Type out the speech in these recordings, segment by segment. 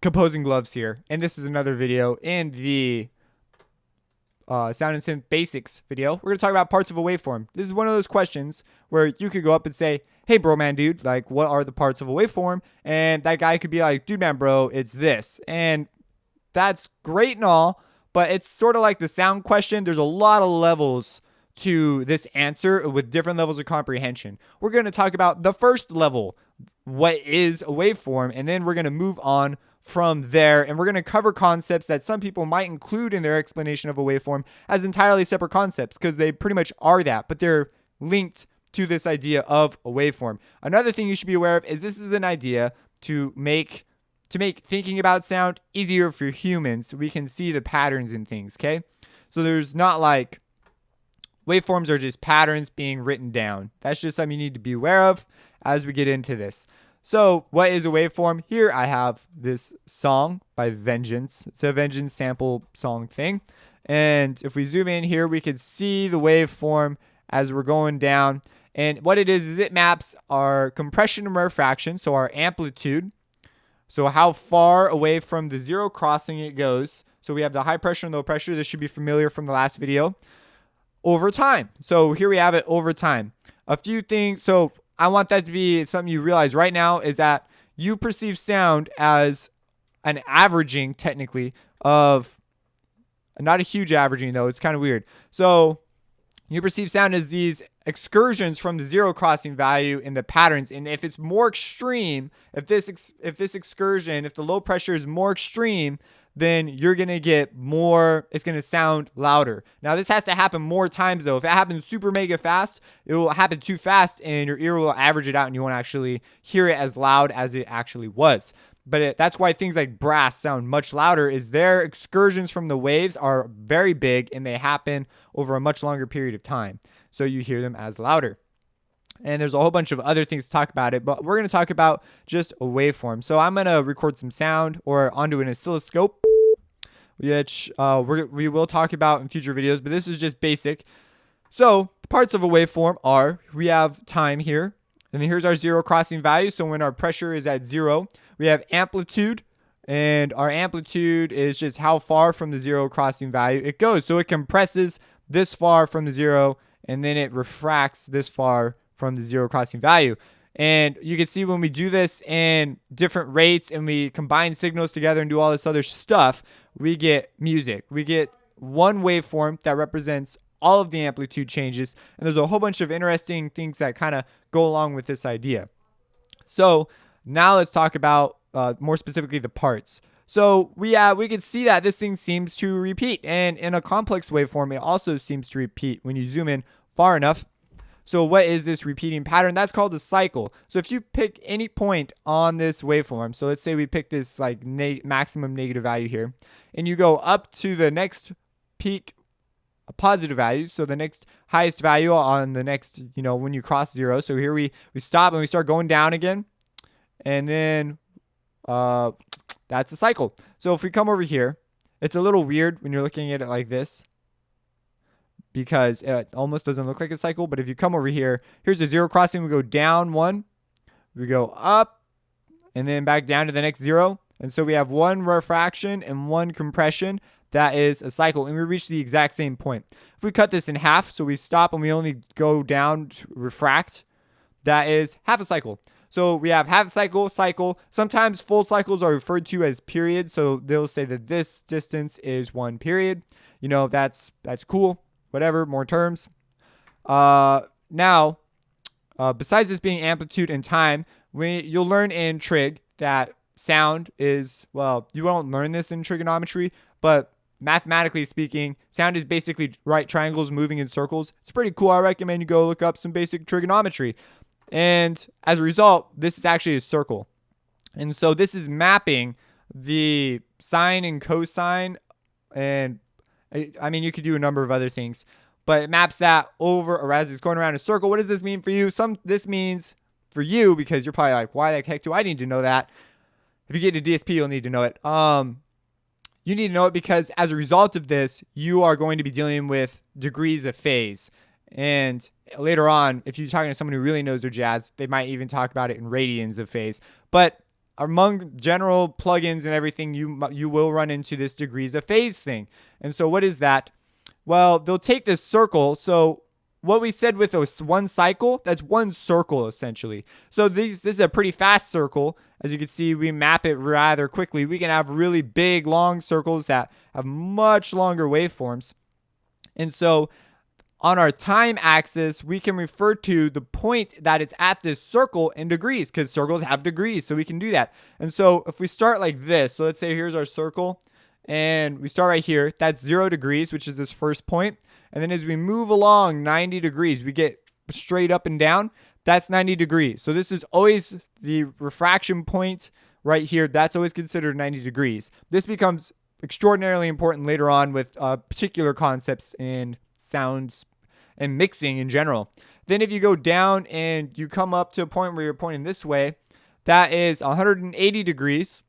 composing gloves here, and this is another video in the sound and synth basics video. We're going to talk about parts of a waveform. This is one of those questions where you could go up and say, hey bro man dude, like what are the parts of a waveform? And that guy could be like, dude man bro, it's this. And that's great and all, but it's sort of like the sound question. There's a lot of levels to this answer with different levels of comprehension. We're going to talk about the first level, what is a waveform, and then we're going to move on from there, and we're going to cover concepts that some people might include in their explanation of a waveform as entirely separate concepts, because they pretty much are that, but they're linked to this idea of a waveform. Another thing you should be aware of is this is an idea to make thinking about sound easier for humans, so we can see the patterns in things, okay? So there's not like waveforms are just patterns being written down. That's just something you need to be aware of as we get into this. So what is a waveform? Here I have this song by Vengeance. It's a Vengeance sample song thing. And if we zoom in here, we can see the waveform as we're going down. And what it is it maps our compression and rarefaction, so our amplitude. So how far away from the zero crossing it goes. So we have the high pressure and low pressure. This should be familiar from the last video. Over time. So here we have it over time. A few things. So I want that to be something you realize right now is that you perceive sound as an averaging, technically, of not a huge averaging, though. It's kind of weird. So you perceive sound as these excursions from the zero crossing value in the patterns. And if it's more extreme, if this excursion, if the low pressure is more extreme, then you're going to get more, it's going to sound louder. Now, this has to happen more times, though. If it happens super mega fast, it will happen too fast, and your ear will average it out, and you won't actually hear it as loud as it actually was. But that's why things like brass sound much louder, is their excursions from the waves are very big, and they happen over a much longer period of time. So you hear them as louder. And there's a whole bunch of other things to talk about it, but we're going to talk about just a waveform. So I'm going to record some sound or onto an oscilloscope, which we will talk about in future videos, but this is just basic. So parts of a waveform are, we have time here, and then here's our zero crossing value. So when our pressure is at zero, we have amplitude, and our amplitude is just how far from the zero crossing value it goes. So it compresses this far from the zero, and then it refracts this far from the zero crossing value. And you can see when we do this in different rates and we combine signals together and do all this other stuff, we get music. We get one waveform that represents all of the amplitude changes. And there's a whole bunch of interesting things that kind of go along with this idea. So now let's talk about more specifically the parts. So we can see that this thing seems to repeat. And in a complex waveform, it also seems to repeat when you zoom in far enough. So what is this repeating pattern? That's called a cycle. So if you pick any point on this waveform, so let's say we pick this like maximum negative value here, and you go up to the next peak, a positive value, so the next highest value on the next, when you cross zero. So here we stop and we start going down again, and then that's a cycle. So if we come over here, it's a little weird when you're looking at it like this, because it almost doesn't look like a cycle. But if you come over here, here's the zero crossing. We go down one, we go up, and then back down to the next zero. And so we have one rarefaction and one compression. That is a cycle, and we reach the exact same point. If we cut this in half, so we stop and we only go down to refract, that is half a cycle. So we have half cycle, cycle. Sometimes full cycles are referred to as periods. So they'll say that this distance is one period. That's cool. Whatever, more terms. Now, besides this being amplitude and time, you'll learn in trig that sound is, well, you won't learn this in trigonometry, but mathematically speaking, sound is basically right triangles moving in circles. It's pretty cool. I recommend you go look up some basic trigonometry. And as a result, this is actually a circle. And so this is mapping the sine and cosine, and I mean, you could do a number of other things, but it maps that over, or as it's going around a circle. What does this mean for you? This means for you, because you're probably like, why the heck do I need to know that? If you get to DSP, you'll need to know it. You need to know it because as a result of this, you are going to be dealing with degrees of phase. And later on, if you're talking to someone who really knows their jazz, they might even talk about it in radians of phase. But among general plugins and everything, you will run into this degrees of phase thing. And so what is that? Well, they'll take this circle. So what we said with those one cycle, that's one circle essentially. So this is a pretty fast circle. As you can see, we map it rather quickly. We can have really big, long circles that have much longer waveforms. And so on our time axis, we can refer to the point that it's at this circle in degrees, because circles have degrees, so we can do that. And so if we start like this, so let's say here's our circle, and we start right here, that's 0 degrees, which is this first point. And then as we move along 90 degrees, we get straight up and down. That's 90 degrees. So this is always the refraction point right here. That's always considered 90 degrees. This becomes extraordinarily important later on with particular concepts in sounds and mixing in general. Then if you go down and you come up to a point where you're pointing this way, that is 180 degrees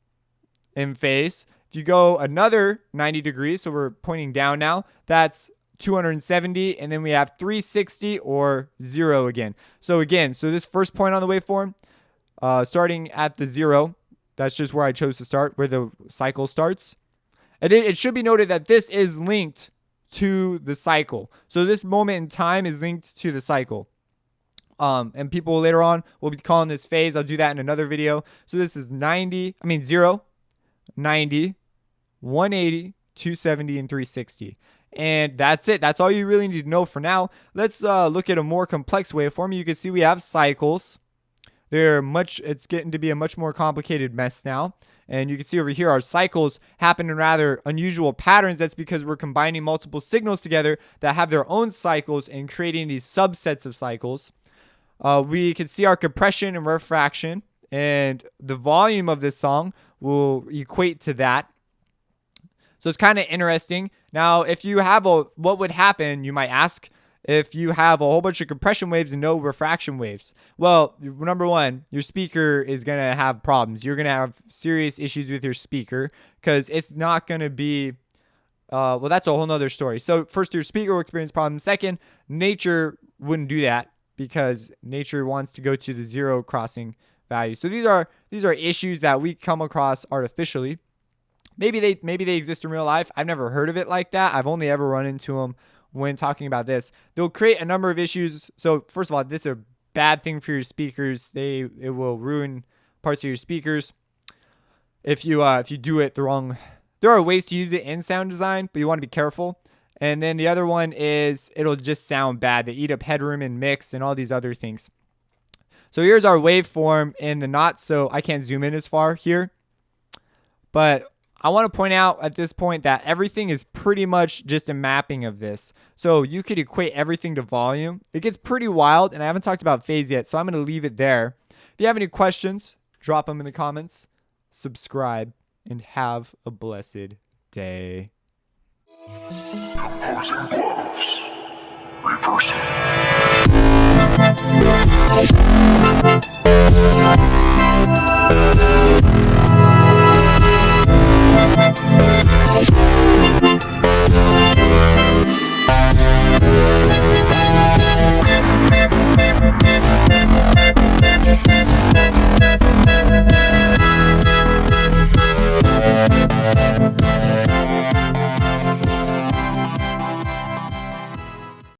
in phase. If you go another 90 degrees, so we're pointing down now, that's 270, and then we have 360 or 0 again. So this first point on the waveform, starting at the 0, that's just where I chose to start, where the cycle starts. And it should be noted that this is linked to the cycle. So this moment in time is linked to the cycle. And people later on will be calling this phase. I'll do that in another video. So this is 0, 90, 180, 270, and 360. And that's it. That's all you really need to know for now. Let's look at a more complex waveform. You can see we have cycles. It's getting to be a much more complicated mess now. And you can see over here, our cycles happen in rather unusual patterns. That's because we're combining multiple signals together that have their own cycles and creating these subsets of cycles. We can see our compression and refraction, and the volume of this song will equate to that. So it's kind of interesting. Now, if you have what would happen, you might ask, if you have a whole bunch of compression waves and no refraction waves? Well, number one, your speaker is going to have problems. You're going to have serious issues with your speaker because it's not going to be, well, that's a whole nother story. So first, your speaker will experience problems. Second, nature wouldn't do that because nature wants to go to the 0 crossing value. So these are issues that we come across artificially. Maybe they exist in real life. I've never heard of it like that. I've only ever run into them when talking about this. They'll create a number of issues. So first of all, this is a bad thing for your speakers. It will ruin parts of your speakers if you do it the wrong. There are ways to use it in sound design, but you want to be careful. And then the other one is it'll just sound bad. They eat up headroom and mix and all these other things. So here's our waveform in the not so I can't zoom in as far here, but I want to point out at this point that everything is pretty much just a mapping of this. So you could equate everything to volume. It gets pretty wild, and I haven't talked about phase yet, so I'm going to leave it there. If you have any questions, drop them in the comments, subscribe, and have a blessed day. Reversing.